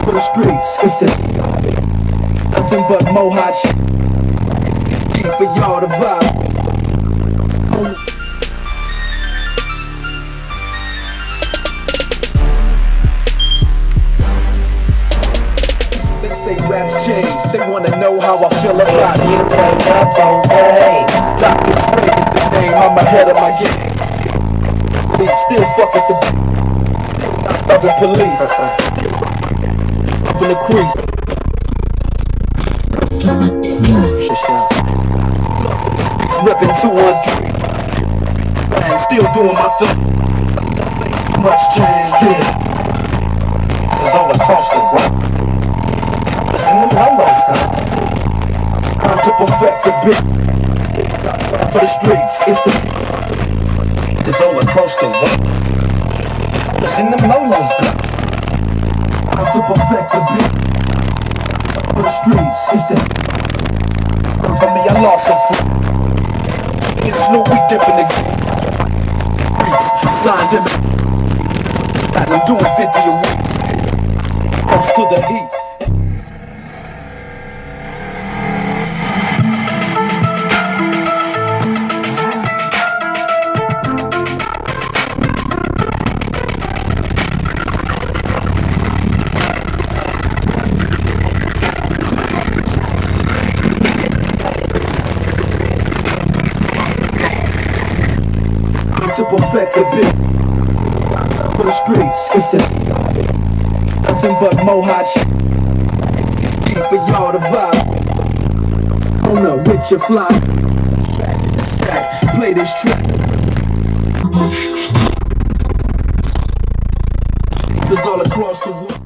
For the streets, it's the nothing but more hot shit. Keep for y'all to vibe. They say raps change, they wanna know how I feel about it. You wake up okay. Dr. Dre is the name, I'm ahead of my game. Still fuck with the other police. Up in the crease. Reppin' 213. Man, still doing my thing. Much change still. It's all across the world. Listen to numbers, Time to perfect the beat. For the streets, it's the it's all across the world. Listen to Molo's gun. time to perfect the beat. For the streets, it's the for me, I lost some food. It's no we dipping the streets, signed him. As I'm doing 50 a week. Close to the heat. To perfect the beat. For the streets, it's the nothing but more hot shit. Keep for y'all to vibe. On up with your fly. Back, play this track. It's all across the world.